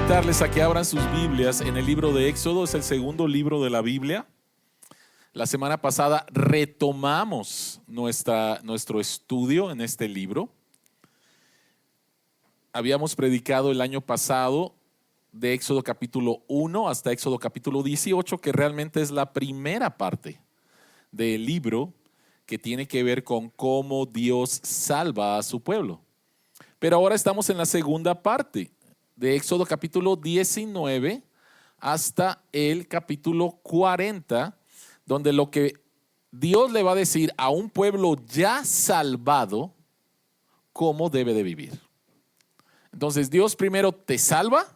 invitarles a que abran sus Biblias en el libro de Éxodo. Es el segundo libro de la Biblia. La semana pasada retomamos nuestro estudio en este libro. Habíamos predicado el año pasado de Éxodo capítulo 1 hasta Éxodo capítulo 18, que realmente es la primera parte del libro que tiene que ver con cómo Dios salva a su pueblo. Pero ahora estamos en la segunda parte de Éxodo capítulo 19 hasta el capítulo 40, donde lo que Dios le va a decir a un pueblo ya salvado, cómo debe de vivir. Entonces Dios primero te salva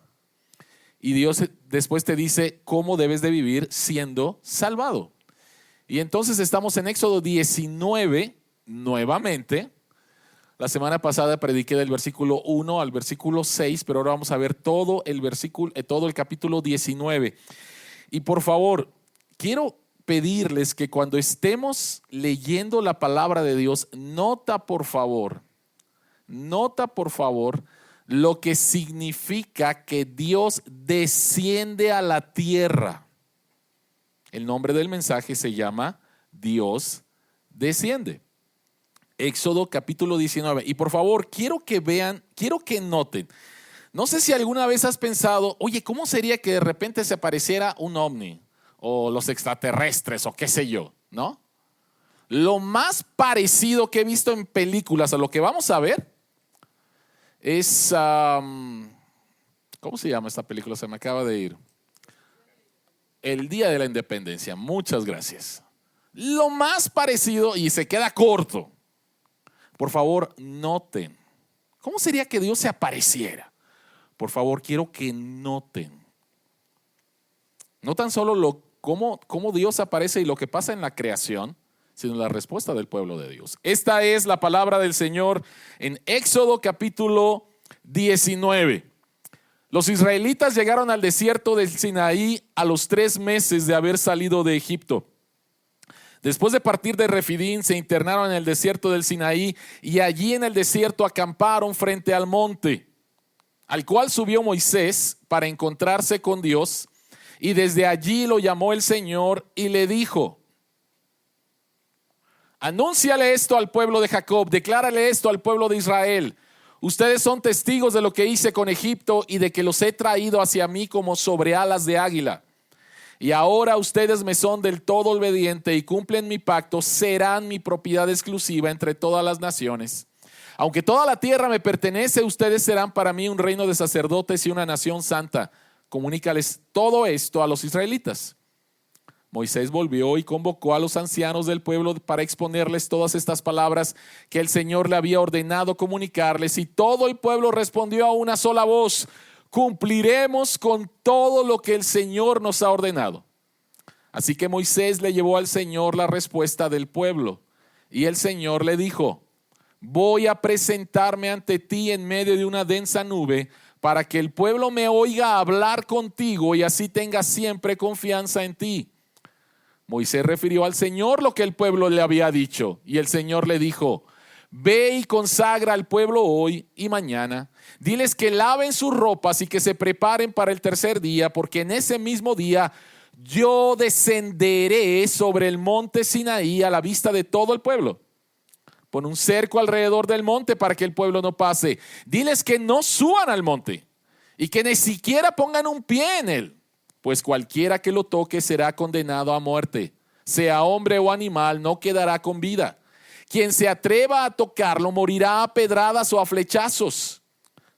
y Dios después te dice cómo debes de vivir siendo salvado. Y entonces estamos en Éxodo 19 nuevamente. La semana pasada prediqué del versículo 1 al versículo 6, pero ahora vamos a ver todo el capítulo 19. Y por favor, quiero pedirles que cuando estemos leyendo la palabra de Dios, nota por favor lo que significa que Dios desciende a la tierra. El nombre del mensaje se llama Dios desciende. Éxodo capítulo 19. Y por favor, quiero que vean, quiero que noten. No sé si alguna vez has pensado, oye, ¿cómo sería que de repente se apareciera un ovni? O los extraterrestres, o qué sé yo, ¿no? Lo más parecido que he visto en películas a lo que vamos a ver es, ¿cómo se llama esta película? Se me acaba de ir. El Día de la Independencia. Muchas gracias. Lo más parecido, y se queda corto. Por favor, noten. ¿Cómo sería que Dios se apareciera? Por favor, quiero que noten. No tan solo cómo Dios aparece y lo que pasa en la creación, sino la respuesta del pueblo de Dios. Esta es la palabra del Señor en Éxodo capítulo 19. Los israelitas llegaron al desierto del Sinaí a los 3 meses de haber salido de Egipto. Después de partir de Refidín, se internaron en el desierto del Sinaí y allí en el desierto acamparon frente al monte, al cual subió Moisés para encontrarse con Dios, y desde allí lo llamó el Señor y le dijo: anúnciale esto al pueblo de Jacob, declárale esto al pueblo de Israel. Ustedes son testigos de lo que hice con Egipto y de que los he traído hacia mí como sobre alas de águila. Y ahora ustedes me son del todo obedientes y cumplen mi pacto, serán mi propiedad exclusiva entre todas las naciones. Aunque toda la tierra me pertenece, ustedes serán para mí un reino de sacerdotes y una nación santa. Comunícales todo esto a los israelitas. Moisés volvió y convocó a los ancianos del pueblo para exponerles todas estas palabras que el Señor le había ordenado comunicarles, y todo el pueblo respondió a una sola voz: cumpliremos con todo lo que el Señor nos ha ordenado. Así que Moisés le llevó al Señor la respuesta del pueblo, y el Señor le dijo: voy a presentarme ante ti en medio de una densa nube, para que el pueblo me oiga hablar contigo y así tenga siempre confianza en ti. Moisés refirió al Señor lo que el pueblo le había dicho, y el Señor le dijo: ve y consagra al pueblo hoy y mañana. Diles que laven sus ropas y que se preparen para el tercer día, porque en ese mismo día yo descenderé sobre el monte Sinaí a la vista de todo el pueblo. Pon un cerco alrededor del monte para que el pueblo no pase. Diles que no suban al monte y que ni siquiera pongan un pie en él, pues cualquiera que lo toque será condenado a muerte. Sea hombre o animal, no quedará con vida. Quien se atreva a tocarlo morirá a pedradas o a flechazos.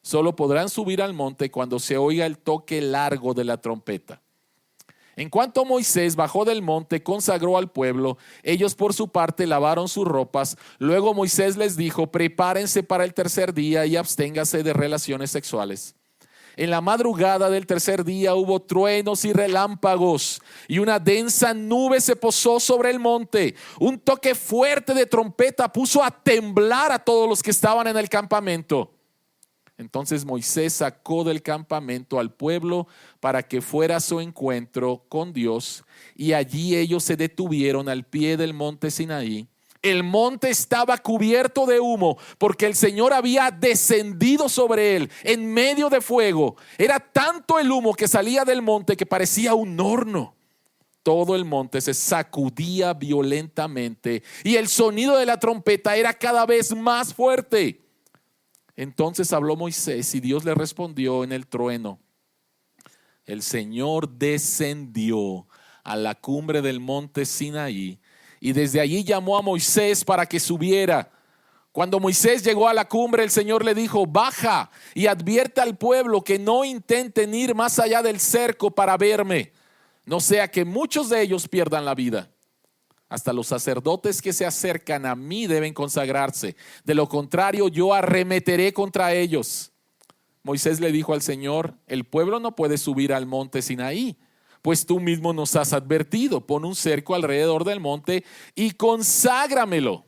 Solo podrán subir al monte cuando se oiga el toque largo de la trompeta. En cuanto Moisés bajó del monte, consagró al pueblo. Ellos por su parte lavaron sus ropas. Luego Moisés les dijo: prepárense para el tercer día y absténganse de relaciones sexuales. En la madrugada del tercer día hubo truenos y relámpagos, y una densa nube se posó sobre el monte. Un toque fuerte de trompeta puso a temblar a todos los que estaban en el campamento. Entonces Moisés sacó del campamento al pueblo para que fuera a su encuentro con Dios, y allí ellos se detuvieron al pie del monte Sinaí. El monte estaba cubierto de humo porque el Señor había descendido sobre él en medio de fuego. Era tanto el humo que salía del monte que parecía un horno. Todo el monte se sacudía violentamente y el sonido de la trompeta era cada vez más fuerte. Entonces habló Moisés y Dios le respondió en el trueno. El Señor descendió a la cumbre del monte Sinaí y desde allí llamó a Moisés para que subiera. Cuando Moisés llegó a la cumbre, el Señor le dijo: baja y advierte al pueblo que no intenten ir más allá del cerco para verme, no sea que muchos de ellos pierdan la vida. Hasta los sacerdotes que se acercan a mí deben consagrarse. De lo contrario, yo arremeteré contra ellos. Moisés le dijo al Señor: el pueblo no puede subir al monte Sinaí, pues tú mismo nos has advertido. Pon un cerco alrededor del monte y conságramelo.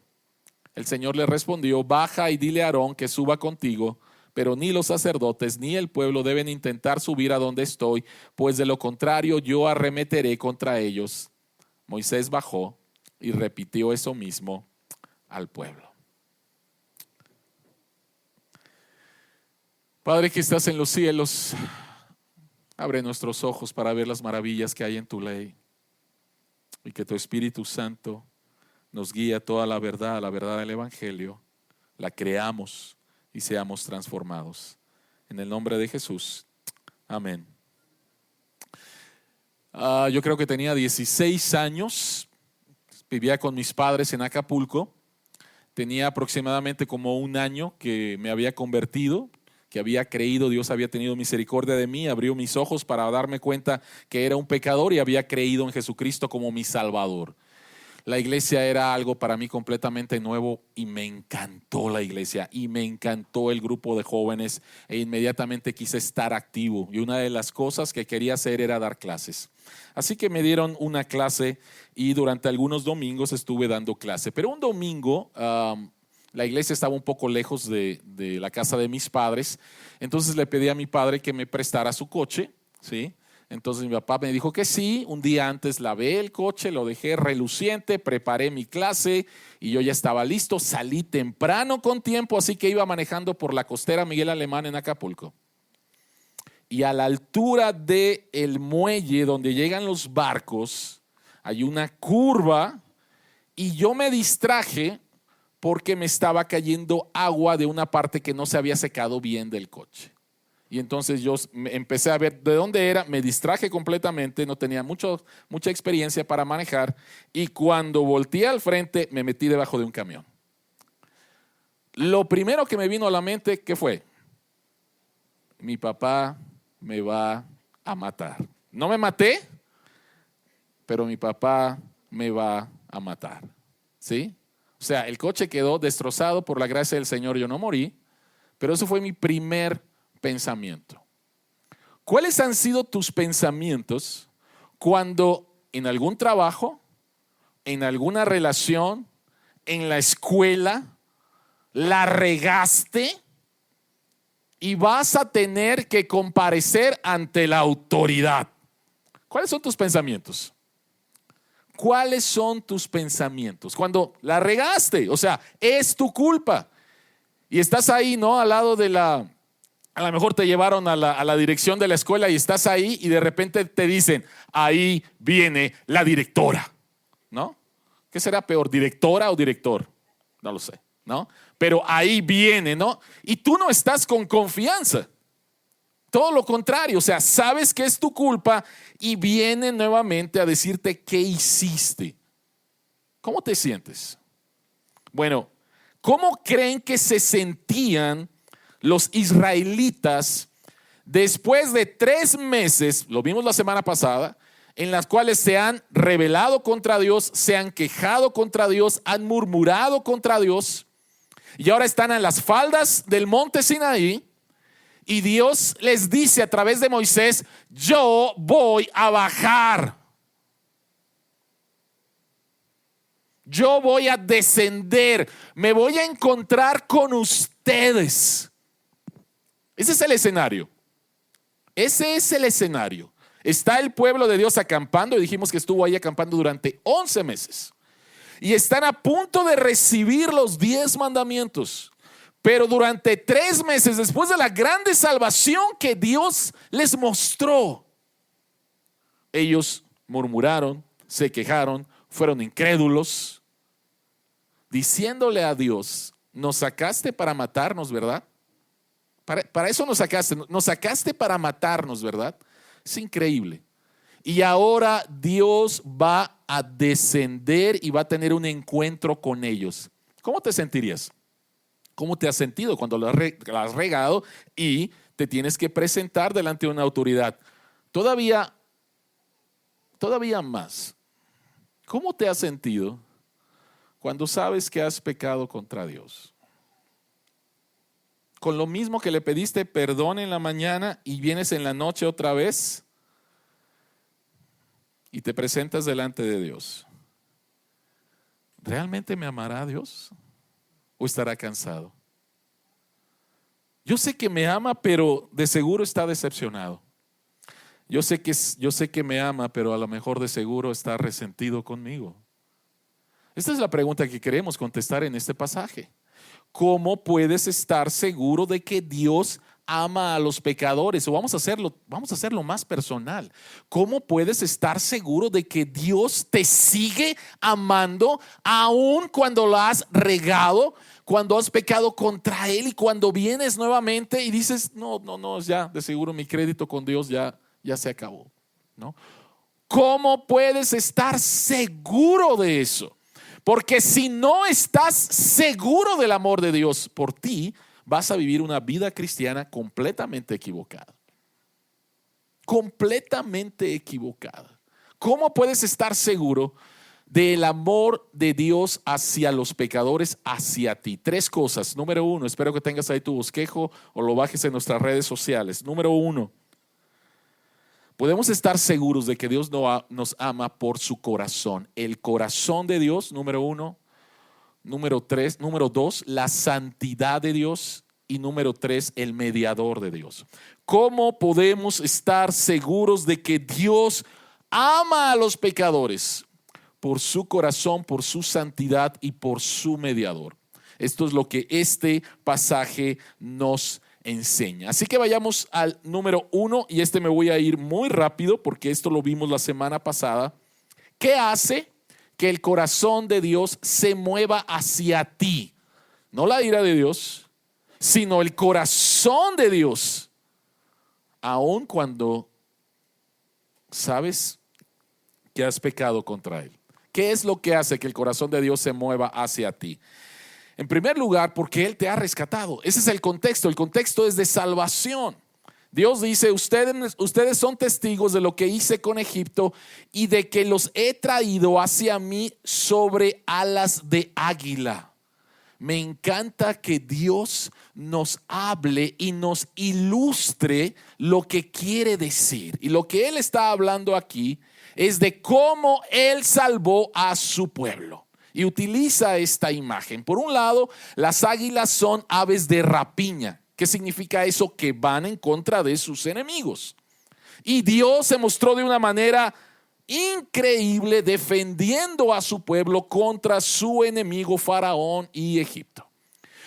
El Señor le respondió: baja y dile a Aarón que suba contigo, pero ni los sacerdotes ni el pueblo deben intentar subir a donde estoy, pues de lo contrario yo arremeteré contra ellos. Moisés bajó y repitió eso mismo al pueblo. Padre que estás en los cielos, abre nuestros ojos para ver las maravillas que hay en tu ley y que tu Espíritu Santo nos guíe a toda la verdad del Evangelio, la creamos y seamos transformados. En el nombre de Jesús, amén. Yo creo que tenía 16 años, vivía con mis padres en Acapulco, tenía aproximadamente como un año que me había convertido, que había creído, Dios había tenido misericordia de mí, abrió mis ojos para darme cuenta que era un pecador y había creído en Jesucristo como mi Salvador. La iglesia era algo para mí completamente nuevo y me encantó la iglesia y me encantó el grupo de jóvenes e inmediatamente quise estar activo y una de las cosas que quería hacer era dar clases. Así que me dieron una clase y durante algunos domingos estuve dando clase, pero un domingo la iglesia estaba un poco lejos de la casa de mis padres, entonces le pedí a mi padre que me prestara su coche, ¿sí? Entonces mi papá me dijo que sí. Un día antes lavé el coche, lo dejé reluciente, preparé mi clase y yo ya estaba listo. Salí temprano con tiempo, así que iba manejando por la costera Miguel Alemán en Acapulco. Y a la altura del muelle donde llegan los barcos, hay una curva y yo me distraje porque me estaba cayendo agua de una parte que no se había secado bien del coche. Y entonces yo empecé a ver de dónde era, me distraje completamente, no tenía mucha experiencia para manejar y cuando volteé al frente me metí debajo de un camión. Lo primero que me vino a la mente, ¿qué fue? Mi papá me va a matar. No me maté, pero mi papá me va a matar. ¿Sí? O sea, el coche quedó destrozado, por la gracia del Señor yo no morí, pero eso fue mi primer pensamiento. ¿Cuáles han sido tus pensamientos cuando en algún trabajo, en alguna relación, en la escuela, la regaste y vas a tener que comparecer ante la autoridad? ¿Cuáles son tus pensamientos? ¿Cuáles son tus pensamientos? Cuando la regaste, o sea, es tu culpa y estás ahí, ¿no? Al lado de a lo mejor te llevaron a la dirección de la escuela y estás ahí y de repente te dicen: ahí viene la directora, ¿no? ¿Qué será peor, directora o director? No lo sé, ¿no? Pero ahí viene, ¿no? Y tú no estás con confianza. Todo lo contrario, o sea, sabes que es tu culpa y viene nuevamente a decirte qué hiciste. ¿Cómo te sientes? Bueno, ¿cómo creen que se sentían los israelitas después de 3 meses, lo vimos la semana pasada, en las cuales se han rebelado contra Dios, se han quejado contra Dios, han murmurado contra Dios y ahora están en las faldas del monte Sinaí y Dios les dice a través de Moisés: yo voy a bajar, yo voy a descender, me voy a encontrar con ustedes. Ese es el escenario. Ese es el escenario. Está el pueblo de Dios acampando y dijimos que estuvo ahí acampando durante 11 meses. y están a punto de recibir los 10 mandamientos. Pero durante 3 meses, después de la grande salvación que Dios les mostró, ellos murmuraron, se quejaron, fueron incrédulos, diciéndole a Dios: nos sacaste para matarnos, ¿verdad? Para eso nos sacaste para matarnos, ¿verdad? Es increíble. Y ahora Dios va a descender y va a tener un encuentro con ellos. ¿Cómo te sentirías? ¿Cómo te has sentido cuando lo has regado y te tienes que presentar delante de una autoridad? Todavía más. ¿Cómo te has sentido cuando sabes que has pecado contra Dios? Con lo mismo que le pediste perdón en la mañana y vienes en la noche otra vez y te presentas delante de Dios. ¿Realmente me amará Dios o estará cansado? Yo sé que me ama, pero de seguro está decepcionado. Yo sé que me ama, pero a lo mejor de seguro está resentido conmigo. Esta es la pregunta que queremos contestar en este pasaje. ¿Cómo puedes estar seguro de que Dios ama a los pecadores? O vamos a hacerlo más personal. ¿Cómo puedes estar seguro de que Dios te sigue amando aun cuando lo has regado, cuando has pecado contra Él y cuando vienes nuevamente y dices: no, ya de seguro mi crédito con Dios ya se acabó, ¿no? ¿Cómo puedes estar seguro de eso? Porque si no estás seguro del amor de Dios por ti, vas a vivir una vida cristiana completamente equivocada. Completamente equivocada. ¿Cómo puedes estar seguro del amor de Dios hacia los pecadores, hacia ti? 3 cosas. Número 1, espero que tengas ahí tu bosquejo o lo bajes en nuestras redes sociales. Número 1, podemos estar seguros de que Dios nos ama por su corazón. El corazón de Dios, número 1. Número 2, la santidad de Dios. Y número 3, el mediador de Dios. ¿Cómo podemos estar seguros de que Dios ama a los pecadores? Por su corazón, por su santidad y por su mediador. Esto es lo que este pasaje nos enseña. Así que vayamos al número 1 y me voy a ir muy rápido porque esto lo vimos la semana pasada. ¿Qué hace que el corazón de Dios se mueva hacia ti? No la ira de Dios, sino el corazón de Dios, aun cuando sabes que has pecado contra Él. ¿Qué es lo que hace que el corazón de Dios se mueva hacia ti? En primer lugar, porque Él te ha rescatado. Ese es el contexto. El contexto es de salvación. Dios dice: ustedes son testigos de lo que hice con Egipto y de que los he traído hacia mí sobre alas de águila. Me encanta que Dios nos hable y nos ilustre lo que quiere decir. Y lo que Él está hablando aquí es de cómo Él salvó a su pueblo. Y utiliza esta imagen. Por un lado, las águilas son aves de rapiña. ¿Qué significa eso? Que van en contra de sus enemigos. Y Dios se mostró de una manera increíble defendiendo a su pueblo contra su enemigo Faraón y Egipto.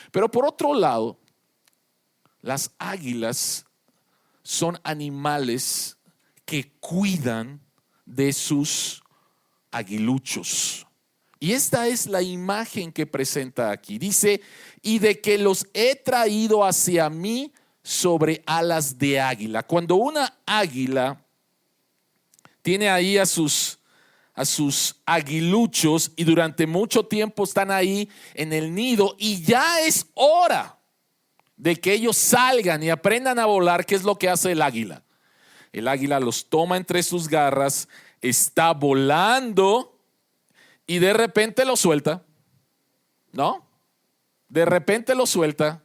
Pero por otro lado, las águilas son animales que cuidan de sus aguiluchos. Y esta es la imagen que presenta aquí. Dice: y de que los he traído hacia mí sobre alas de águila. Cuando una águila tiene ahí a sus aguiluchos y durante mucho tiempo están ahí en el nido y ya es hora de que ellos salgan y aprendan a volar, ¿qué es lo que hace el águila? El águila los toma entre sus garras, está volando y de repente lo suelta, ¿no? De repente lo suelta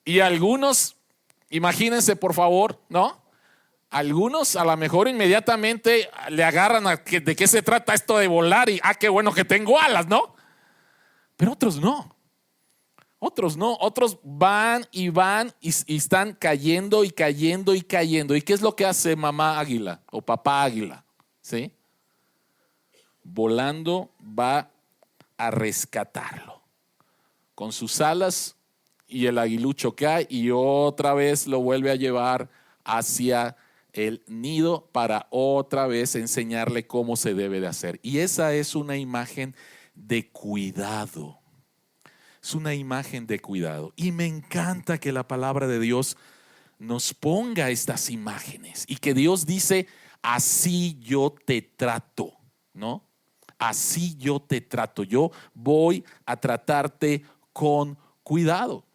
y algunos, imagínense por favor, ¿no? Algunos a lo mejor inmediatamente le agarran de qué se trata esto de volar y qué bueno que tengo alas, ¿no? Pero otros no. Otros van y están cayendo y cayendo y cayendo. ¿Y qué es lo que hace mamá águila o papá águila? ¿Sí? Volando va a rescatarlo con sus alas, y el aguilucho cae y otra vez lo vuelve a llevar hacia el nido para otra vez enseñarle cómo se debe de hacer. Y esa es una imagen de cuidado. Es una imagen de cuidado. Y me encanta que la palabra de Dios nos ponga estas imágenes y que Dios dice: así yo te trato, ¿no? Así yo te trato. Yo voy a tratarte con cuidado.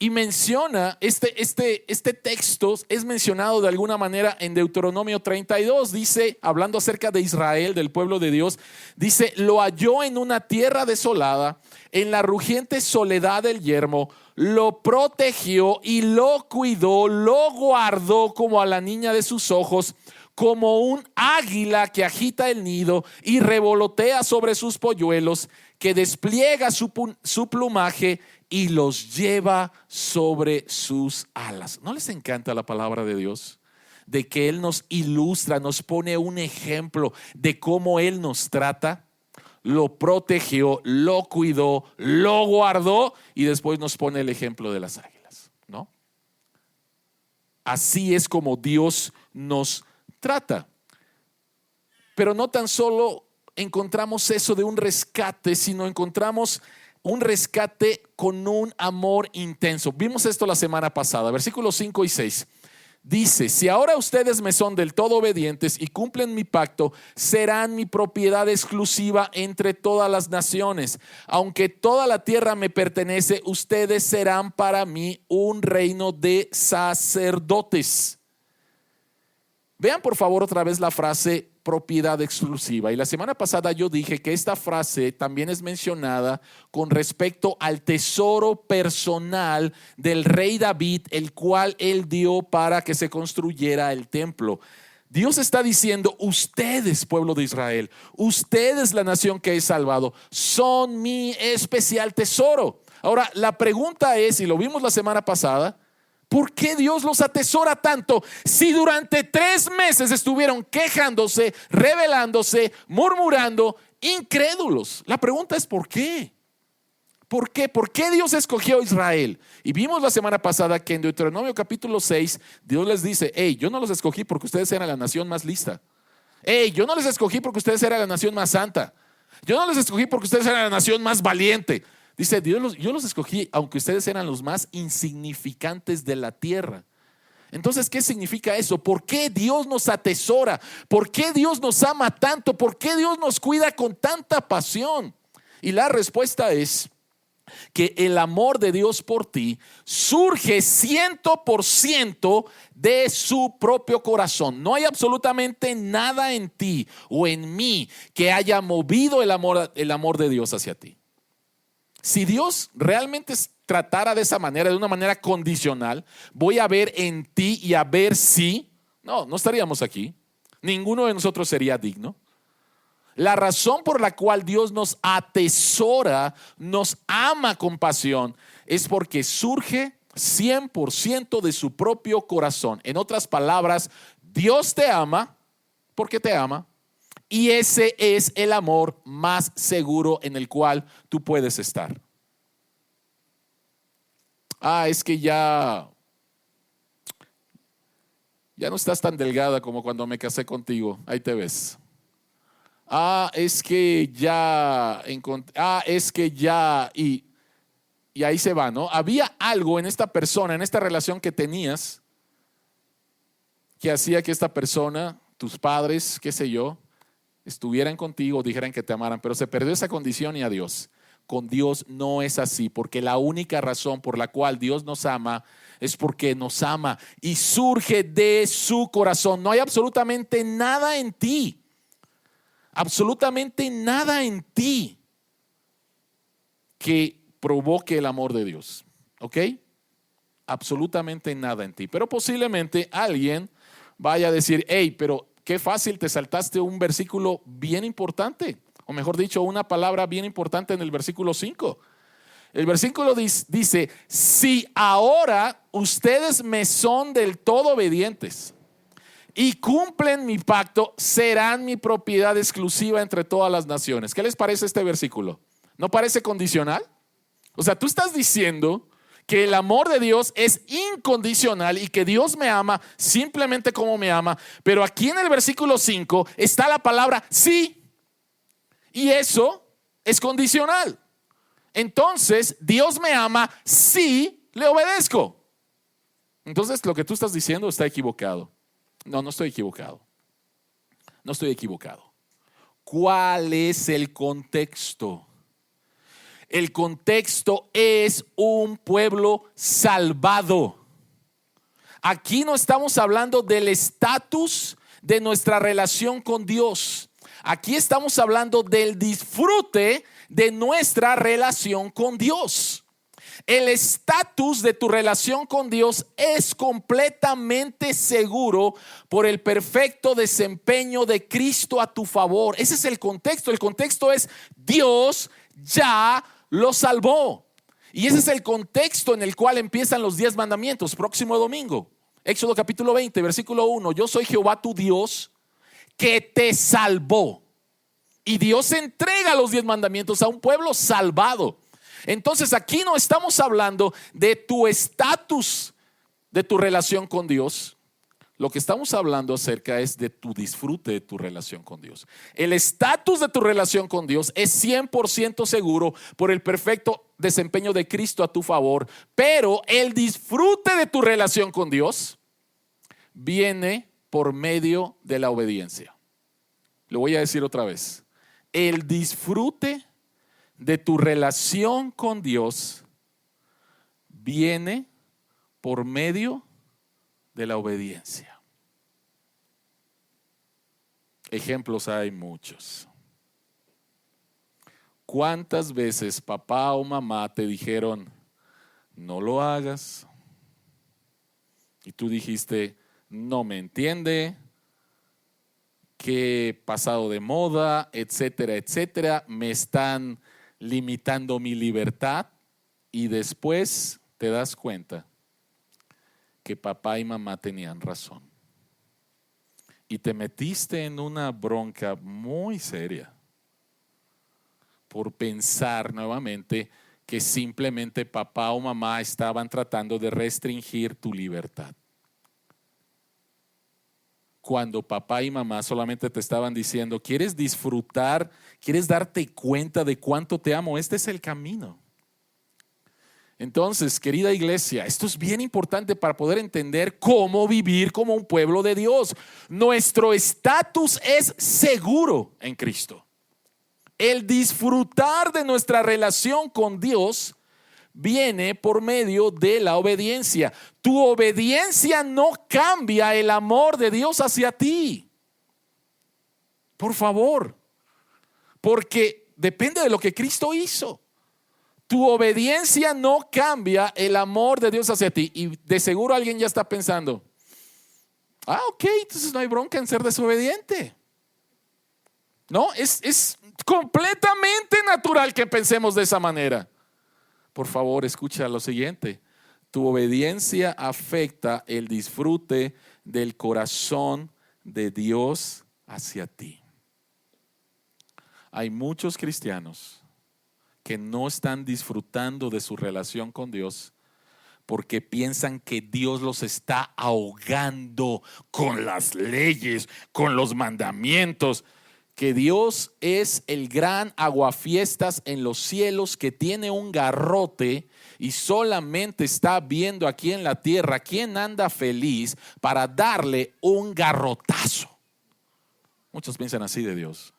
Y menciona, este texto es mencionado de alguna manera en Deuteronomio 32, dice, hablando acerca de Israel, del pueblo de Dios, dice: lo halló en una tierra desolada, en la rugiente soledad del yermo, lo protegió y lo cuidó, lo guardó como a la niña de sus ojos, como un águila que agita el nido y revolotea sobre sus polluelos, que despliega su plumaje y los lleva sobre sus alas. ¿No les encanta la palabra de Dios? De que Él nos ilustra, nos pone un ejemplo de cómo Él nos trata. Lo protegió, lo cuidó, lo guardó y después nos pone el ejemplo de las águilas, ¿no? Así es como Dios nos trata. Pero no tan solo encontramos eso de un rescate, sino encontramos un rescate con un amor intenso. Vimos esto la semana pasada, versículos 5 y 6. Dice: si ahora ustedes me son del todo obedientes y cumplen mi pacto, serán mi propiedad exclusiva entre todas las naciones. Aunque toda la tierra me pertenece, ustedes serán para mí un reino de sacerdotes. Vean por favor otra vez la frase propiedad exclusiva. Y la semana pasada yo dije que esta frase también es mencionada con respecto al tesoro personal del rey David, el cual él dio para que se construyera el templo. Dios está diciendo: ustedes, pueblo de Israel, ustedes, la nación que he salvado, son mi especial tesoro. Ahora, la pregunta es, y lo vimos la semana pasada: ¿por qué Dios los atesora tanto si durante 3 meses estuvieron quejándose, rebelándose, murmurando, incrédulos? La pregunta es ¿por qué? ¿Por qué? ¿Por qué Dios escogió a Israel? Y vimos la semana pasada que en Deuteronomio capítulo 6 Dios les dice: hey, yo no los escogí porque ustedes eran la nación más lista. Hey, yo no les escogí porque ustedes eran la nación más santa. Yo no les escogí porque ustedes eran la nación más valiente. Dice Dios: yo los escogí aunque ustedes eran los más insignificantes de la tierra. Entonces, ¿qué significa eso? ¿Por qué Dios nos atesora? ¿Por qué Dios nos ama tanto? ¿Por qué Dios nos cuida con tanta pasión? Y la respuesta es que el amor de Dios por ti surge 100% de su propio corazón. No hay absolutamente nada en ti o en mí que haya movido el amor de Dios hacia ti. Si Dios realmente tratara de esa manera, de una manera condicional, voy a ver en ti y a ver si, no estaríamos aquí. Ninguno de nosotros sería digno. La razón por la cual Dios nos atesora, nos ama con pasión, es porque surge 100% de su propio corazón. En otras palabras, Dios te ama porque te ama. Y ese es el amor más seguro en el cual tú puedes estar. Es que ya no estás tan delgada como cuando me casé contigo. Ahí te ves. Es que ya y ahí se va, ¿no? Había algo en esta persona, en esta relación que tenías, que hacía que esta persona, tus padres, qué sé yo, estuvieran contigo, dijeran que te amaran, pero se perdió esa condición. Y adiós. Con Dios no es así, porque la única razón por la cual Dios nos ama es porque nos ama y surge de su corazón. No hay absolutamente nada en ti, absolutamente nada en ti que provoque el amor de Dios, ¿ok? Absolutamente nada en ti. Pero posiblemente alguien vaya a decir: hey, pero qué fácil, te saltaste un versículo bien importante, o mejor dicho, una palabra bien importante en el versículo 5. El versículo dice: si ahora ustedes me son del todo obedientes. y cumplen mi pacto, serán mi propiedad exclusiva entre todas las naciones. ¿Qué les parece este versículo? ¿No parece condicional? O sea, tú estás diciendo que el amor de Dios es incondicional y que Dios me ama simplemente como me ama, pero aquí en el versículo 5 está la palabra sí, y eso es condicional. Entonces, Dios me ama si le obedezco. Entonces, lo que tú estás diciendo está equivocado. No, no estoy equivocado. No estoy equivocado. ¿Cuál es el contexto? El contexto es un pueblo salvado. Aquí no estamos hablando del estatus de nuestra relación con Dios. Aquí estamos hablando del disfrute de nuestra relación con Dios. El estatus de tu relación con Dios es completamente seguro por el perfecto desempeño de Cristo a tu favor. Ese es el contexto. El contexto es Dios ya lo salvó. Y ese es el contexto en el cual empiezan los 10 mandamientos. Próximo domingo, Éxodo capítulo 20, versículo 1. Yo soy Jehová tu Dios que te salvó. Y Dios entrega los 10 mandamientos a un pueblo salvado. Entonces aquí no estamos hablando de tu estatus, de tu relación con Dios. Lo que estamos hablando acerca es de tu disfrute de tu relación con Dios. El estatus de tu relación con Dios es 100% seguro por el perfecto desempeño de Cristo a tu favor, pero el disfrute de tu relación con Dios viene por medio de la obediencia. Lo voy a decir otra vez. El disfrute de tu relación con Dios viene por medio de la obediencia. Ejemplos hay muchos. ¿Cuántas veces papá o mamá te dijeron, no lo hagas? Y tú dijiste, no me entiende, que pasado de moda, etcétera, etcétera, me están limitando mi libertad, y después te das cuenta que papá y mamá tenían razón. Y te metiste en una bronca muy seria por pensar nuevamente que simplemente papá o mamá estaban tratando de restringir tu libertad. Cuando papá y mamá solamente te estaban diciendo, ¿quieres disfrutar? ¿Quieres darte cuenta de cuánto te amo? Este es el camino. Entonces, querida iglesia, esto es bien importante para poder entender cómo vivir como un pueblo de Dios. Nuestro estatus es seguro en Cristo. El disfrutar de nuestra relación con Dios viene por medio de la obediencia. Tu obediencia no cambia el amor de Dios hacia ti. Por favor, porque depende de lo que Cristo hizo. Tu obediencia no cambia el amor de Dios hacia ti. Y de seguro alguien ya está pensando, ok, entonces no hay bronca en ser desobediente. No, es completamente natural que pensemos de esa manera. Por favor, escucha lo siguiente. Tu obediencia afecta el disfrute del corazón de Dios hacia ti. Hay muchos cristianos que no están disfrutando de su relación con Dios porque piensan que Dios los está ahogando con las leyes, con los mandamientos. Que Dios es el gran aguafiestas en los cielos que tiene un garrote y solamente está viendo aquí en la tierra quién anda feliz para darle un garrotazo. Muchos piensan así de Dios.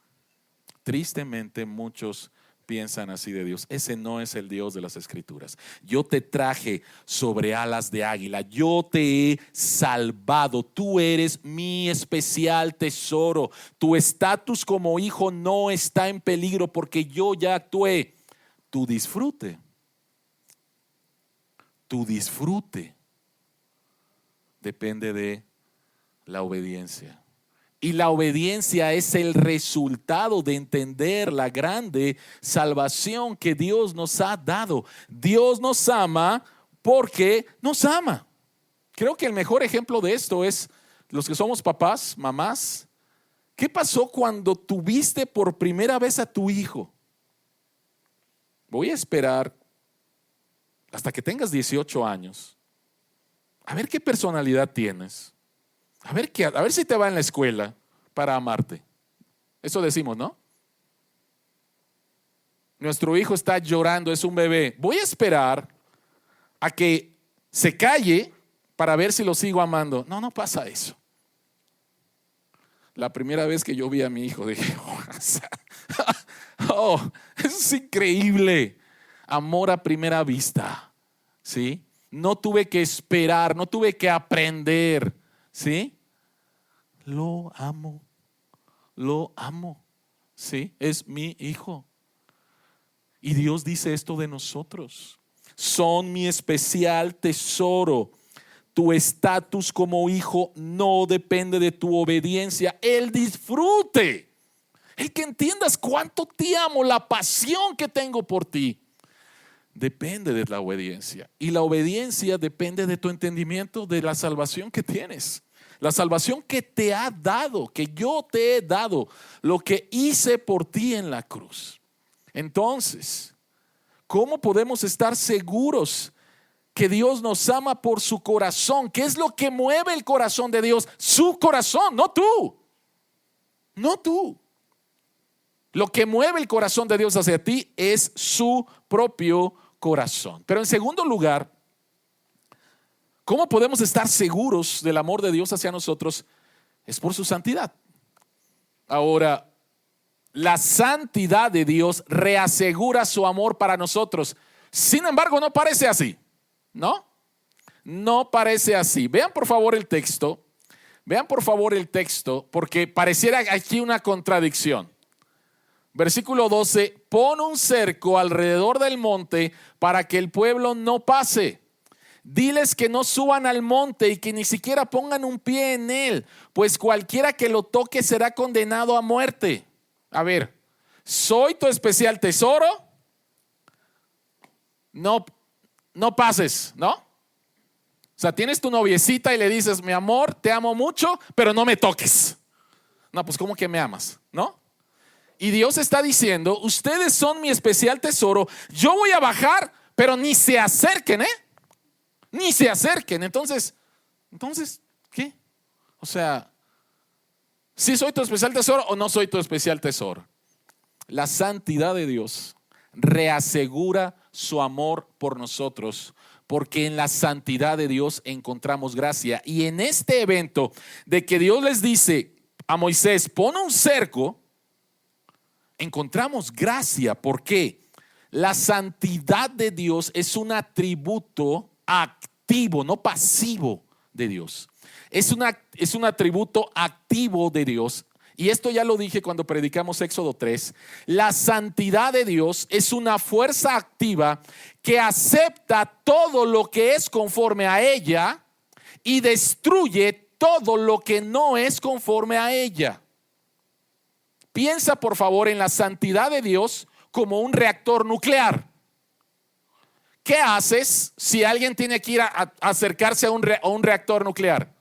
Tristemente muchos piensan así de Dios. Ese no es el Dios de las Escrituras. Yo te traje sobre alas de águila. Yo te he salvado. Tú eres mi especial tesoro. Tu estatus como hijo no está en peligro porque yo ya actué. Tu disfrute depende de la obediencia. Y la obediencia es el resultado de entender la grande salvación que Dios nos ha dado. Dios nos ama porque nos ama. Creo que el mejor ejemplo de esto es los que somos papás, mamás, ¿qué pasó cuando tuviste por primera vez a tu hijo? Voy a esperar hasta que tengas 18 años, a ver qué personalidad tienes, a ver si te va en la escuela para amarte. Eso decimos, ¿no? Nuestro hijo está llorando, es un bebé. Voy a esperar a que se calle para ver si lo sigo amando. No, no pasa eso. La primera vez que yo vi a mi hijo dije, eso es increíble. Amor a primera vista, ¿sí? No tuve que esperar, no tuve que aprender, ¿sí? Lo amo, ¿sí? Es mi hijo. Y Dios dice esto de nosotros: son mi especial tesoro. Tu estatus como hijo no depende de tu obediencia, el disfrute, el que entiendas cuánto te amo, la pasión que tengo por ti, depende de la obediencia. Y la obediencia depende de tu entendimiento de la salvación que tienes, la salvación que te ha dado, que yo te he dado, lo que hice por ti en la cruz. Entonces, ¿cómo podemos estar seguros que Dios nos ama por su corazón? ¿Qué es lo que mueve el corazón de Dios? Su corazón, no tú. No tú. Lo que mueve el corazón de Dios hacia ti es su propio corazón. Pero en segundo lugar, ¿cómo podemos estar seguros del amor de Dios hacia nosotros? Es por su santidad. Ahora, la santidad de Dios reasegura su amor para nosotros. Sin embargo, no parece así. ¿No? No parece así. Vean por favor el texto. Vean por favor el texto, porque pareciera aquí una contradicción. Versículo 12: pon un cerco alrededor del monte para que el pueblo no pase. Diles que no suban al monte y que ni siquiera pongan un pie en él, pues cualquiera que lo toque será condenado a muerte. A ver, ¿soy tu especial tesoro? No pases, ¿no? O sea, tienes tu noviecita y le dices, mi amor, te amo mucho, pero no me toques. No, pues ¿cómo que me amas? ¿No? Y Dios está diciendo, ustedes son mi especial tesoro, yo voy a bajar, pero ni se acerquen, ni se acerquen. Entonces, ¿qué? O sea, ¿sí soy tu especial tesoro o no soy tu especial tesoro? La santidad de Dios reasegura su amor por nosotros, porque en la santidad de Dios encontramos gracia. Y en este evento de que Dios les dice a Moisés, pon un cerco, encontramos gracia. ¿Por qué? La santidad de Dios es un atributo activo, no pasivo de Dios. Es un atributo activo de Dios. Y esto ya lo dije cuando predicamos Éxodo 3. La santidad de Dios es una fuerza activa que acepta todo lo que es conforme a ella y destruye todo lo que no es conforme a ella. Piensa por favor en la santidad de Dios como un reactor nuclear. ¿Qué haces si alguien tiene que ir a acercarse a un reactor nuclear?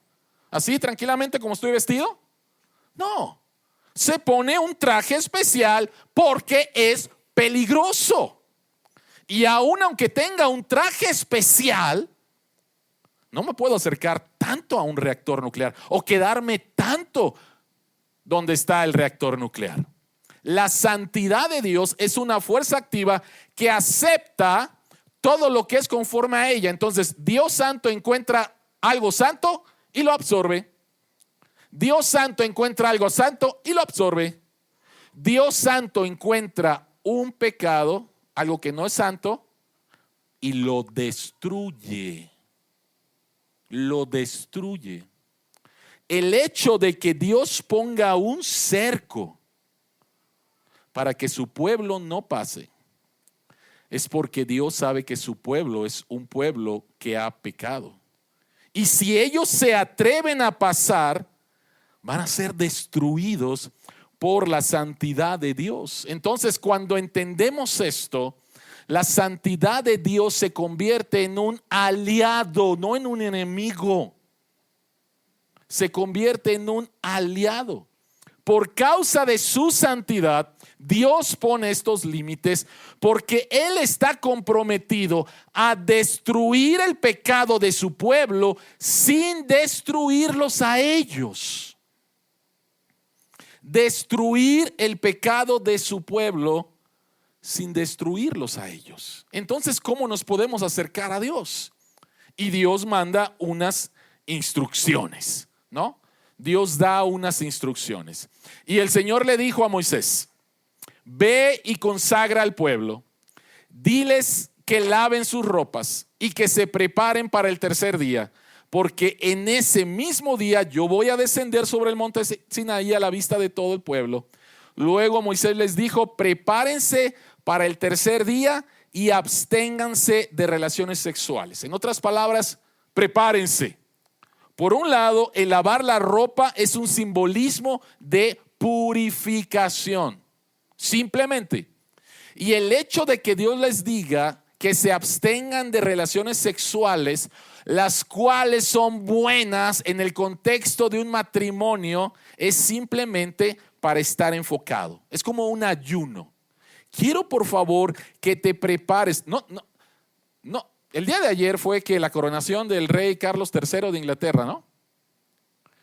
¿Así tranquilamente como estoy vestido? No. Se pone un traje especial porque es peligroso. Y aún aunque tenga un traje especial, no me puedo acercar tanto a un reactor nuclear o quedarme tanto donde está el reactor nuclear. La santidad de Dios es una fuerza activa que acepta todo lo que es conforme a ella. Entonces, Dios santo encuentra algo santo y lo absorbe. Dios santo encuentra algo santo y lo absorbe. Dios santo encuentra un pecado, algo que no es santo, y lo destruye. Lo destruye. El hecho de que Dios ponga un cerco para que su pueblo no pase es porque Dios sabe que su pueblo es un pueblo que ha pecado. Y si ellos se atreven a pasar, van a ser destruidos por la santidad de Dios. Entonces, cuando entendemos esto, la santidad de Dios se convierte en un aliado, no en un enemigo. se convierte en un aliado. Por causa de su santidad, Dios pone estos límites porque Él está comprometido a destruir el pecado de su pueblo sin destruirlos a ellos. Destruir el pecado de su pueblo sin destruirlos a ellos. Entonces, ¿cómo nos podemos acercar a Dios? Y Dios manda unas instrucciones, ¿no? Dios da unas instrucciones. Y el Señor le dijo a Moisés: ve y consagra al pueblo, diles que laven sus ropas y que se preparen para el tercer día, porque en ese mismo día yo voy a descender sobre el monte Sinaí a la vista de todo el pueblo. Luego Moisés les dijo: prepárense para el tercer día y absténganse de relaciones sexuales. En otras palabras, prepárense. Por un lado, el lavar la ropa es un simbolismo de purificación, simplemente. Y el hecho de que Dios les diga que se abstengan de relaciones sexuales, las cuales son buenas en el contexto de un matrimonio, es simplemente para estar enfocado. Es como un ayuno. Quiero, por favor, que te prepares. No. El día de ayer fue que la coronación del rey Carlos III de Inglaterra, ¿no?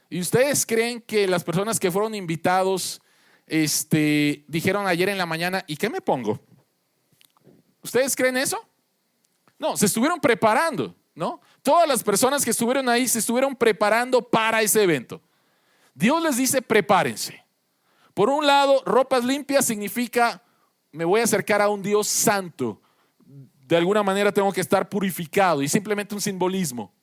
¿Y ustedes creen que las personas que fueron invitados dijeron ayer en la mañana: ¿y qué me pongo? ¿Ustedes creen eso? No, se estuvieron preparando, ¿no? Todas las personas que estuvieron ahí se estuvieron preparando para ese evento. Dios les dice: prepárense. Por un lado, ropas limpias significa me voy a acercar a un Dios santo. De alguna manera tengo que estar purificado, y simplemente un simbolismo.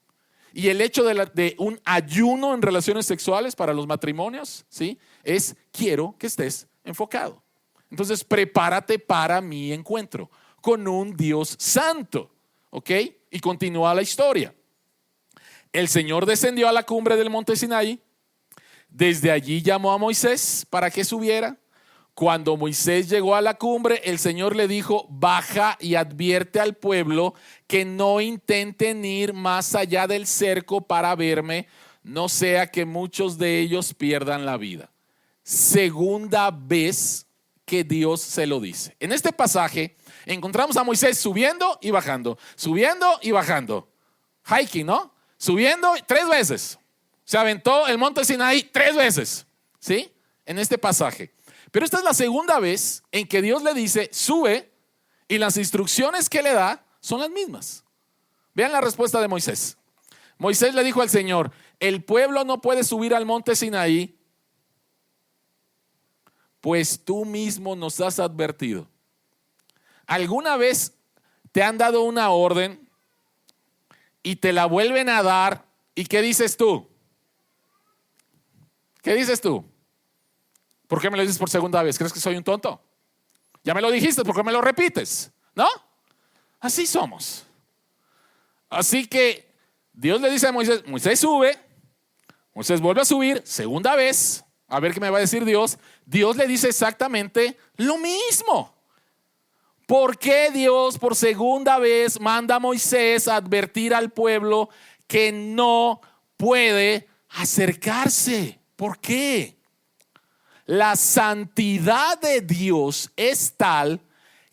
Y el hecho de un ayuno en relaciones sexuales para los matrimonios, ¿sí? Es: quiero que estés enfocado. Entonces, prepárate para mi encuentro con un Dios santo, ¿ok? Y continúa la historia. El Señor descendió a la cumbre del monte Sinaí. Desde allí llamó a Moisés para que subiera. Cuando Moisés llegó a la cumbre, el Señor le dijo: baja y advierte al pueblo que no intenten ir más allá del cerco para verme, no sea que muchos de ellos pierdan la vida. Segunda vez que Dios se lo dice. En este pasaje encontramos a Moisés subiendo y bajando, hiking, ¿no? Subiendo 3 veces. Se aventó el monte Sinaí 3 veces, ¿sí? En este pasaje. Pero esta es la segunda vez en que Dios le dice: sube, y las instrucciones que le da son las mismas. Vean la respuesta de Moisés. Moisés le dijo al Señor: el pueblo no puede subir al monte Sinaí, pues tú mismo nos has advertido. ¿Alguna vez te han dado una orden y te la vuelven a dar? ¿Y qué dices tú? ¿Qué dices tú? ¿Por qué me lo dices por segunda vez? ¿Crees que soy un tonto? Ya me lo dijiste, ¿por qué me lo repites? ¿No? Así somos. Así que Dios le dice a Moisés: Moisés sube. Moisés vuelve a subir, segunda vez. A ver qué me va a decir Dios. Dios le dice exactamente lo mismo. ¿Por qué Dios por segunda vez manda a Moisés a advertir al pueblo que no puede acercarse? ¿Por qué? La santidad de Dios es tal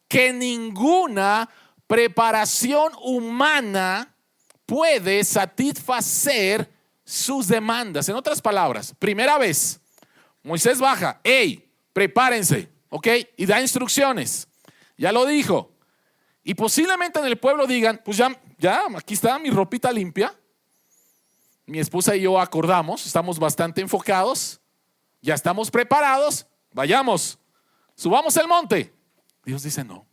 que ninguna preparación humana puede satisfacer sus demandas. En otras palabras, primera vez, Moisés baja: hey, prepárense, ¿ok? Y da instrucciones. Ya lo dijo. Y posiblemente en el pueblo digan: pues ya, aquí está mi ropita limpia. Mi esposa y yo acordamos, estamos bastante enfocados. Ya estamos preparados, vayamos, subamos el monte. Dios dice no.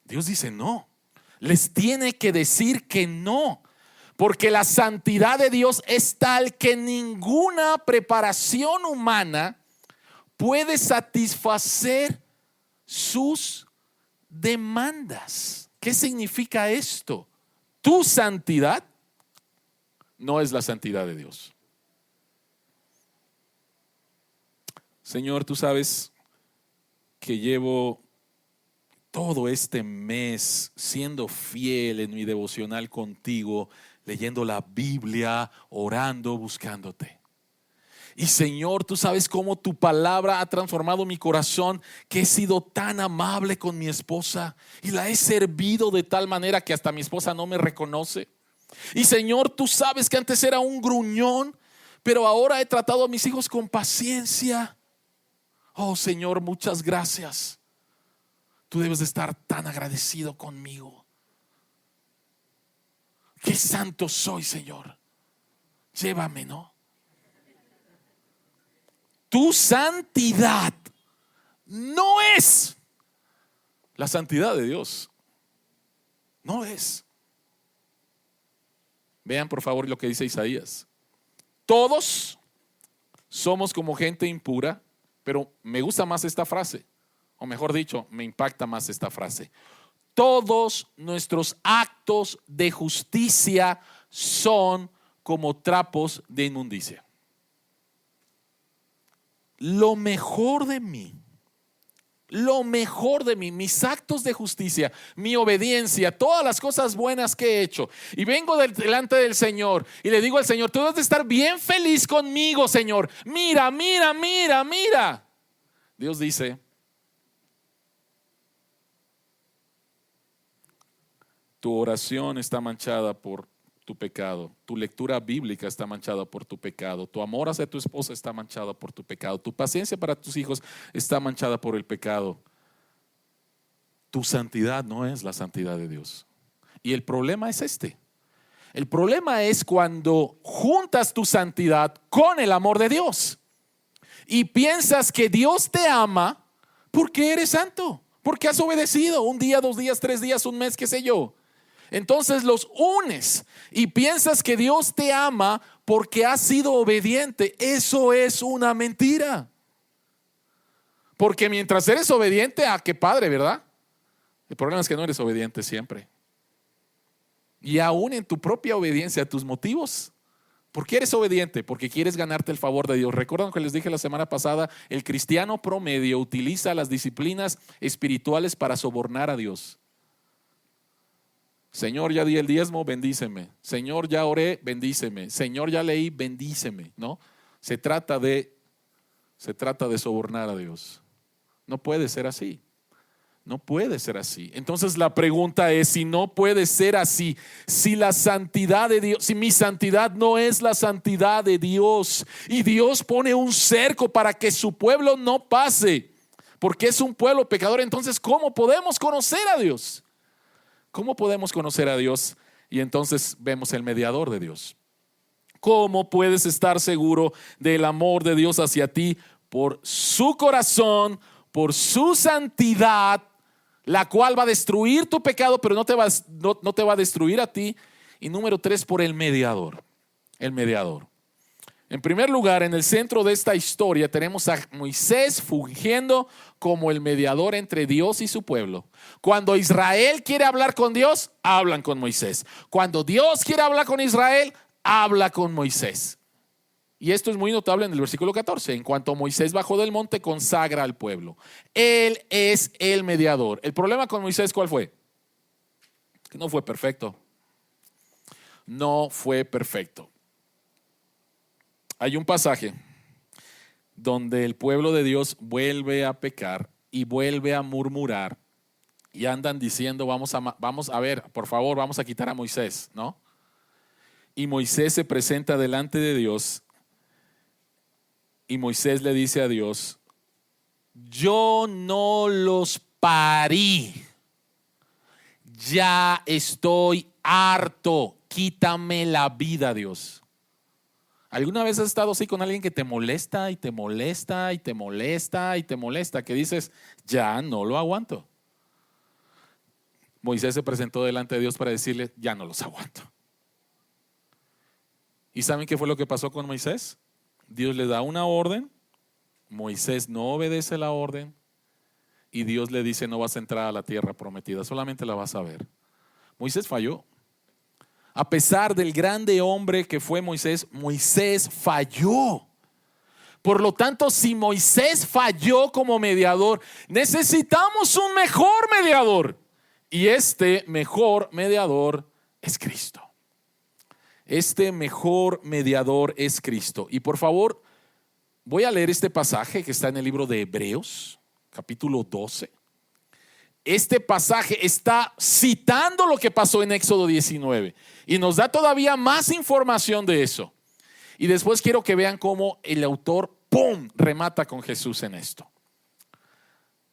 Dios dice no. Les tiene que decir que no, porque la santidad de Dios es tal que ninguna preparación humana puede satisfacer sus demandas. ¿Qué significa esto? Tu santidad no es la santidad de Dios. Señor, tú sabes que llevo todo este mes siendo fiel en mi devocional contigo, leyendo la Biblia, orando, buscándote. Y Señor, tú sabes cómo tu palabra ha transformado mi corazón, que he sido tan amable con mi esposa y la he servido de tal manera que hasta mi esposa no me reconoce. Y Señor, tú sabes que antes era un gruñón, pero ahora he tratado a mis hijos con paciencia. Oh Señor, muchas gracias. Tú debes de estar tan agradecido conmigo. Qué santo soy, Señor. Llévame, ¿no? Tu santidad no es la santidad de Dios. No es. Vean por favor lo que dice Isaías. Todos somos como gente impura, pero me gusta más esta frase, o mejor dicho, me impacta más esta frase. Todos nuestros actos de justicia son como trapos de inmundicia. Lo mejor de mí, mis actos de justicia, mi obediencia, todas las cosas buenas que he hecho, y vengo delante del Señor y le digo al Señor, tú debes de estar bien feliz conmigo, Señor. Mira. Dios dice, tu oración está manchada por tu pecado, tu lectura bíblica está manchada por tu pecado, tu amor hacia tu esposa está manchada por tu pecado, tu paciencia para tus hijos está manchada por el pecado. Tu santidad no es la santidad de Dios. Y el problema es este. El problema es cuando juntas tu santidad con el amor de Dios y piensas que Dios te ama porque eres santo, porque has obedecido un día, 2 días, 3 días, un mes, qué sé yo. Entonces los unes y piensas que Dios te ama porque has sido obediente. Eso es una mentira. Porque mientras eres obediente, qué padre, ¿verdad? El problema es que no eres obediente siempre. Y aún en tu propia obediencia, tus motivos. ¿Por qué eres obediente? Porque quieres ganarte el favor de Dios. ¿Recuerdan que les dije la semana pasada? El cristiano promedio utiliza las disciplinas espirituales para sobornar a Dios. Señor, ya di el diezmo, bendíceme. Señor, ya oré, bendíceme. Señor, ya leí, bendíceme, ¿no? Se trata de sobornar a Dios. No puede ser así. No puede ser así. Entonces la pregunta es, si no puede ser así, si la santidad de Dios, si mi santidad no es la santidad de Dios, y Dios pone un cerco para que su pueblo no pase, porque es un pueblo pecador, entonces ¿cómo podemos conocer a Dios? ¿Cómo podemos conocer a Dios? Y entonces vemos el mediador de Dios. ¿Cómo puedes estar seguro del amor de Dios hacia ti? Por su corazón, por su santidad, la cual va a destruir tu pecado, pero no te va a destruir a ti. Y número 3, por el mediador. El mediador. En primer lugar, en el centro de esta historia tenemos a Moisés fungiendo como el mediador entre Dios y su pueblo. Cuando Israel quiere hablar con Dios, hablan con Moisés. Cuando Dios quiere hablar con Israel, habla con Moisés. Y esto es muy notable en el versículo 14. En cuanto Moisés bajó del monte, consagra al pueblo. Él es el mediador. El problema con Moisés, ¿cuál fue? Que no fue perfecto. No fue perfecto. Hay un pasaje donde el pueblo de Dios vuelve a pecar y vuelve a murmurar y andan diciendo, vamos a ver, por favor, vamos a quitar a Moisés, ¿no? Y Moisés se presenta delante de Dios y Moisés le dice a Dios, yo no los parí, ya estoy harto, quítame la vida, Dios. ¿Alguna vez has estado así con alguien que te molesta y te molesta y te molesta y te molesta? Que dices, ya no lo aguanto. Moisés se presentó delante de Dios para decirle, ya no los aguanto. ¿Y saben qué fue lo que pasó con Moisés? Dios le da una orden, Moisés no obedece la orden y Dios le dice, no vas a entrar a la tierra prometida, solamente la vas a ver. Moisés falló. A pesar del grande hombre que fue Moisés, Moisés falló. Por lo tanto, si Moisés falló como mediador, necesitamos un mejor mediador. Y este mejor mediador es Cristo. Este mejor mediador es Cristo. Y por favor, voy a leer este pasaje que está en el libro de Hebreos, capítulo 12. Este pasaje está citando lo que pasó en Éxodo 19 y nos da todavía más información de eso. Y después quiero que vean cómo el autor, ¡pum!, remata con Jesús en esto.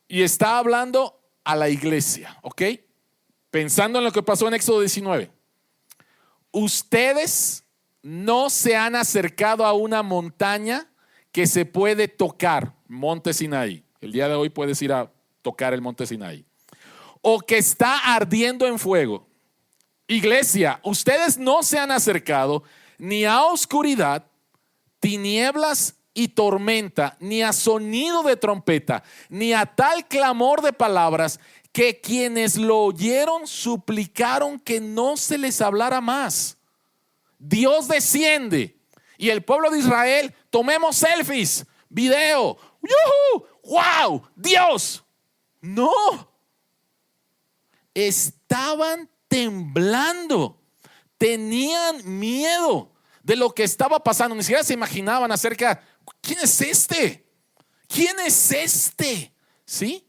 Y está hablando a la iglesia, ¿ok? Pensando en lo que pasó en Éxodo 19. Ustedes no se han acercado a una montaña que se puede tocar, Monte Sinaí. El día de hoy puedes ir a tocar el Monte Sinaí. O que está ardiendo en fuego. Iglesia, ustedes no se han acercado ni a oscuridad, tinieblas y tormenta, ni a sonido de trompeta, ni a tal clamor de palabras que quienes lo oyeron suplicaron que no se les hablara más. Dios desciende y el pueblo de Israel, tomemos selfies, video, ¡yuhu! ¡Wow! Dios. No. Estaban temblando, tenían miedo de lo que estaba pasando. Ni siquiera se imaginaban acerca, ¿quién es este? ¿Quién es este? ¿Sí?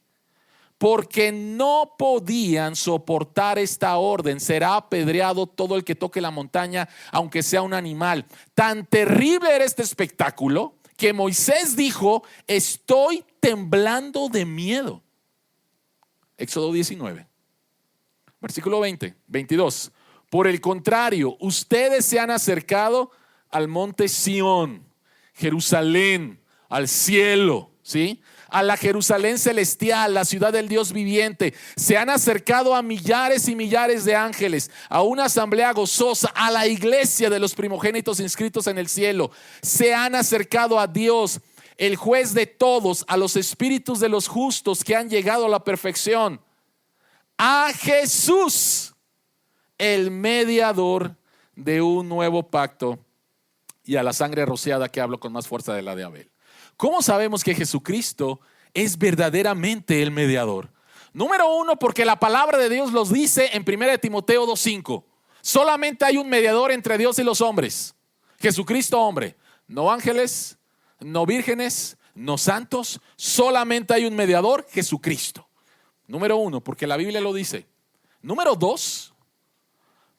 Porque no podían soportar esta orden. Será apedreado todo el que toque la montaña, aunque sea un animal. Tan terrible era este espectáculo que Moisés dijo, estoy temblando de miedo. Éxodo 19. Versículo 22. Por el contrario, ustedes se han acercado al monte Sión, Jerusalén, al cielo, ¿sí? A la Jerusalén celestial, la ciudad del Dios viviente. Se han acercado a millares y millares de ángeles, a una asamblea gozosa, a la iglesia de los primogénitos inscritos en el cielo. Se han acercado a Dios, el juez de todos, a los espíritus de los justos que han llegado a la perfección. A Jesús, el mediador de un nuevo pacto, y a la sangre rociada que hablo con más fuerza de la de Abel. ¿Cómo sabemos que Jesucristo es verdaderamente el mediador? Número uno, porque la palabra de Dios los dice en 1 Timoteo 2:5. Solamente hay un mediador entre Dios y los hombres, Jesucristo hombre. No ángeles, no vírgenes, no santos. Solamente hay un mediador, Jesucristo. Número uno, porque la Biblia lo dice. Número dos,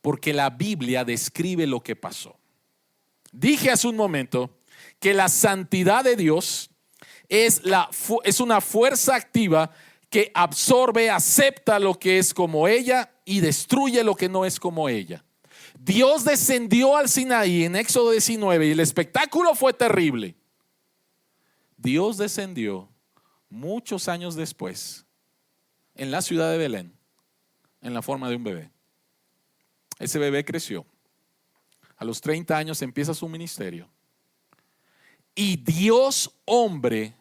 porque la Biblia describe lo que pasó. Dije hace un momento que la santidad de Dios es una fuerza activa que absorbe, acepta lo que es como ella y destruye lo que no es como ella. Dios descendió al Sinaí en Éxodo 19 y el espectáculo fue terrible. Dios descendió muchos años después en la ciudad de Belén, en la forma de un bebé. Ese bebé creció. A los 30 años empieza su ministerio. Y Dios hombre,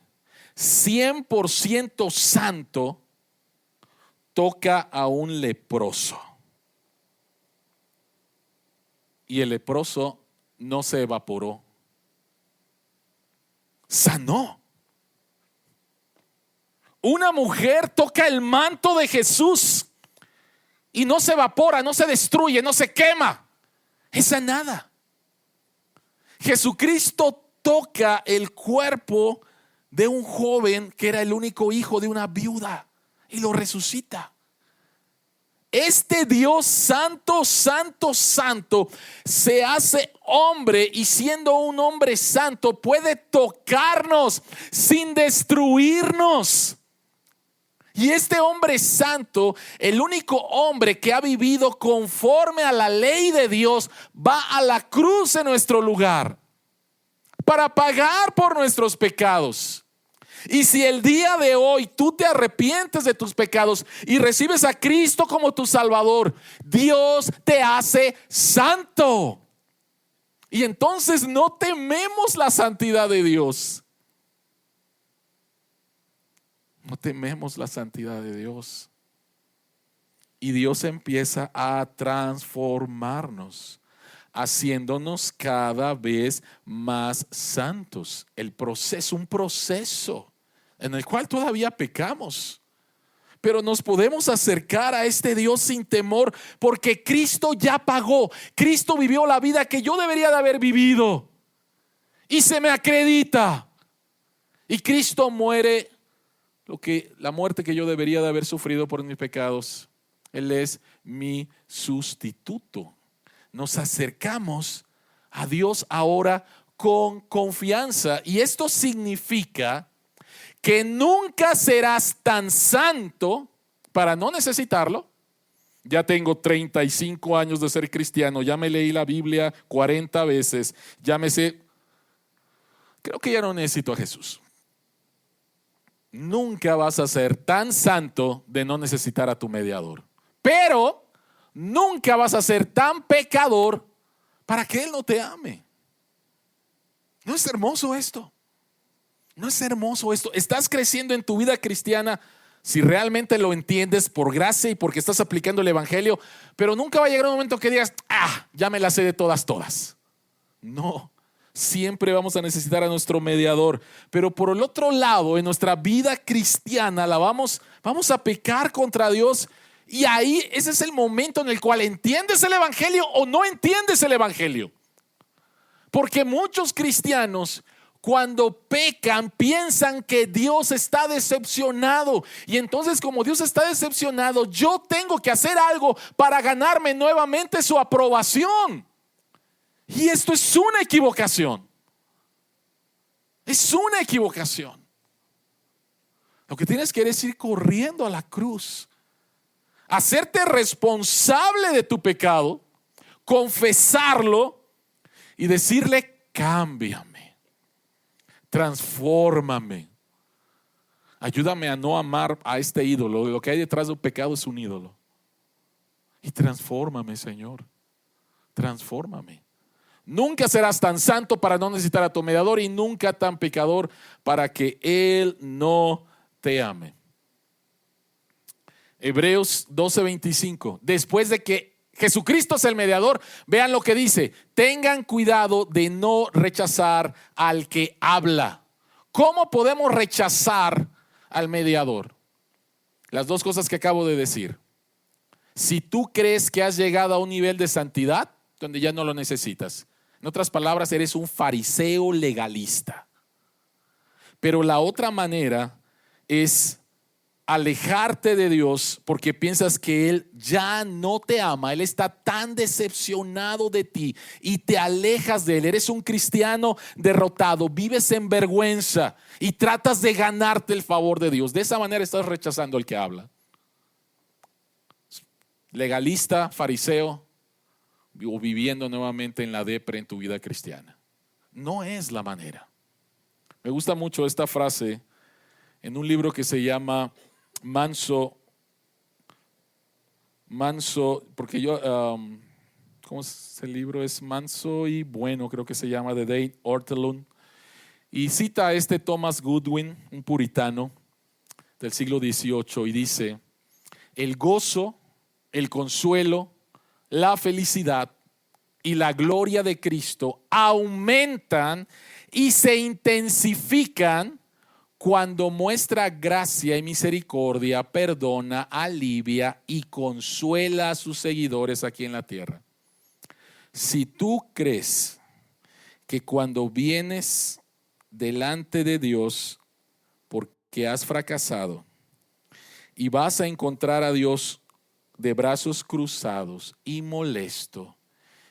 100% santo, toca a un leproso. Y el leproso no se evaporó. Sanó. Una mujer toca el manto de Jesús y no se evapora, no se destruye, no se quema. Es sanada. Jesucristo toca el cuerpo de un joven que era el único hijo de una viuda y lo resucita. Este Dios santo, santo, santo se hace hombre y siendo un hombre santo puede tocarnos sin destruirnos. Y este hombre santo, el único hombre que ha vivido conforme a la ley de Dios, va a la cruz en nuestro lugar para pagar por nuestros pecados. Y si el día de hoy tú te arrepientes de tus pecados y recibes a Cristo como tu Salvador, Dios te hace santo. Y entonces no tememos la santidad de Dios. No tememos la santidad de Dios. Y Dios empieza a transformarnos, haciéndonos cada vez más santos. El proceso, un proceso en el cual todavía pecamos, Pero nos podemos acercar a este Dios sin temor porque Cristo ya pagó. Cristo vivió la vida que yo debería de haber vivido y se me acredita. Y Cristo muere la muerte que yo debería de haber sufrido por mis pecados. Él es mi sustituto. Nos acercamos a Dios ahora con confianza. Y esto significa que nunca serás tan santo para no necesitarlo. Ya tengo 35 años de ser cristiano, ya me leí la Biblia 40 veces, ya me sé. Creo que ya no necesito a Jesús. Nunca vas a ser tan santo de no necesitar a tu mediador. Pero nunca vas a ser tan pecador para que Él no te ame. ¿No es hermoso esto? ¿No es hermoso esto? Estás creciendo en tu vida cristiana si realmente lo entiendes por gracia y porque estás aplicando el evangelio, pero nunca va a llegar un momento que digas, ya me la sé de todas. No, siempre vamos a necesitar a nuestro mediador. Pero por el otro lado, en nuestra vida cristiana vamos a pecar contra Dios. Y ahí ese es el momento en el cual entiendes el evangelio o no entiendes el evangelio. Porque muchos cristianos cuando pecan piensan que Dios está decepcionado. Y entonces como Dios está decepcionado, yo tengo que hacer algo para ganarme nuevamente su aprobación. Y esto es una equivocación. Es una equivocación. Lo que tienes que hacer es ir corriendo a la cruz, hacerte responsable de tu pecado, confesarlo y decirle, cámbiame, transfórmame, ayúdame a no amar a este ídolo. Lo que hay detrás del pecado es un ídolo. Y transfórmame, Señor, transfórmame. Nunca serás tan santo para no necesitar a tu mediador y nunca tan pecador para que Él no te ame. Hebreos 12:25. Después de que Jesucristo es el mediador, vean lo que dice: tengan cuidado de no rechazar al que habla. ¿Cómo podemos rechazar al mediador? Las dos cosas que acabo de decir. Si tú crees que has llegado a un nivel de santidad donde ya no lo necesitas, en otras palabras, eres un fariseo legalista. Pero la otra manera es alejarte de Dios porque piensas que Él ya no te ama. Él está tan decepcionado de ti y te alejas de Él. Eres un cristiano derrotado, vives en vergüenza y tratas de ganarte el favor de Dios. De esa manera estás rechazando al que habla. Legalista, fariseo, o viviendo nuevamente en la depre en tu vida cristiana. No es la manera. Me gusta mucho esta frase en un libro que se llama Manso, porque yo, ¿cómo es el libro? Es Manso y Bueno, creo que se llama, de Dave Ortlund. Y cita a este Thomas Goodwin, un puritano del siglo XVIII, y dice: el gozo, el consuelo, la felicidad y la gloria de Cristo aumentan y se intensifican cuando muestra gracia y misericordia, perdona, alivia y consuela a sus seguidores aquí en la tierra. Si tú crees que cuando vienes delante de Dios porque has fracasado y vas a encontrar a Dios de brazos cruzados y molesto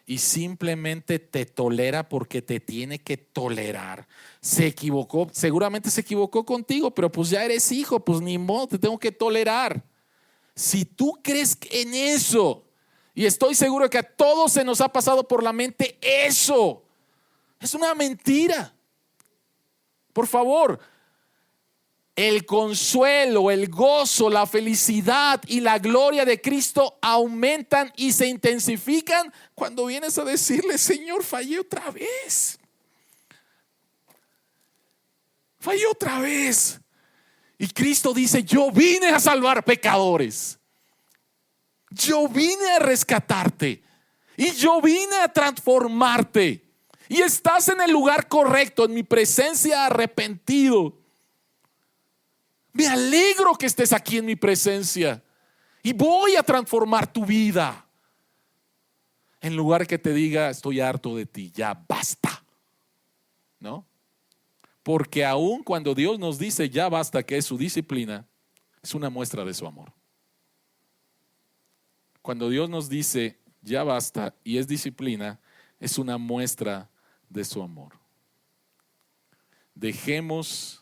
y simplemente te tolera porque te tiene que tolerar, se equivocó, seguramente se equivocó contigo, pero pues ya eres hijo, pues ni modo, te tengo que tolerar. Si tú crees en eso, y estoy seguro que a todos se nos ha pasado por la mente eso, es una mentira. Por favor, el consuelo, el gozo, la felicidad y la gloria de Cristo aumentan y se intensifican cuando vienes a decirle: Señor, fallé otra vez. Fallé otra vez. Y Cristo dice: yo vine a salvar pecadores. Yo vine a rescatarte. Y yo vine a transformarte. Y estás en el lugar correcto, en mi presencia, arrepentido. Me alegro que estés aquí en mi presencia y voy a transformar tu vida. En lugar que te diga, estoy harto de ti, ya basta. ¿No? Porque aun cuando Dios nos dice ya basta, que es su disciplina, es una muestra de su amor. Cuando Dios nos dice ya basta y es disciplina, es una muestra de su amor. Dejemos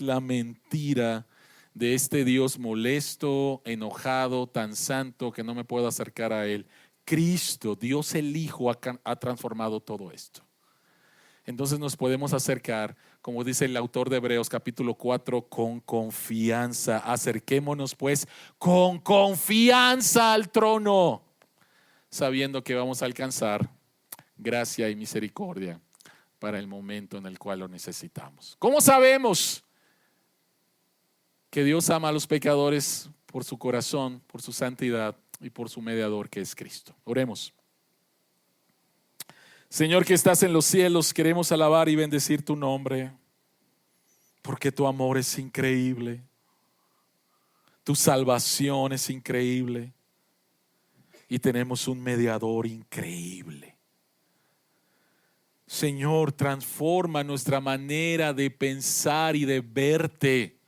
la mentira de este Dios molesto, enojado, tan santo que no me puedo acercar a Él. Cristo, Dios el Hijo, ha transformado todo esto. Entonces nos podemos acercar, como dice el autor de Hebreos capítulo 4, con confianza. Acerquémonos pues con confianza al trono, sabiendo que vamos a alcanzar gracia y misericordia para el momento en el cual lo necesitamos. ¿Cómo sabemos que Dios ama a los pecadores? Por su corazón, por su santidad y por su mediador, que es Cristo. Oremos. Señor que estás en los cielos, queremos alabar y bendecir tu nombre, porque tu amor es increíble, tu salvación es increíble y tenemos un mediador increíble. Señor, transforma nuestra manera de pensar y de verte.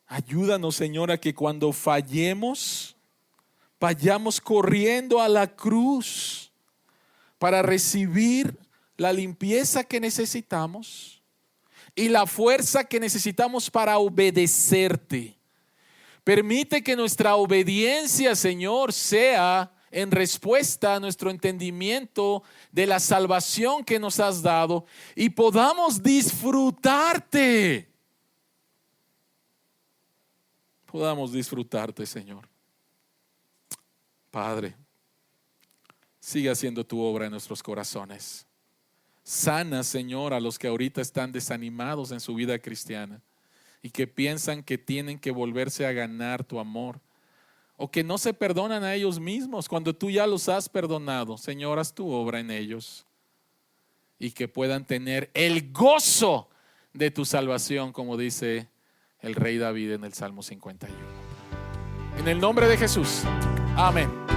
Ayúdanos, Señor, a que cuando fallemos, vayamos corriendo a la cruz para recibir la limpieza que necesitamos y la fuerza que necesitamos para obedecerte. Permite que nuestra obediencia, Señor, sea en respuesta a nuestro entendimiento de la salvación que nos has dado y podamos disfrutarte. Podamos disfrutarte, Señor. Padre, sigue haciendo tu obra en nuestros corazones. Sana, Señor, a los que ahorita están desanimados en su vida cristiana y que piensan que tienen que volverse a ganar tu amor, o que no se perdonan a ellos mismos cuando tú ya los has perdonado. Señor, haz tu obra en ellos y que puedan tener el gozo de tu salvación, como dice el rey David en el Salmo 51. En el nombre de Jesús. Amén.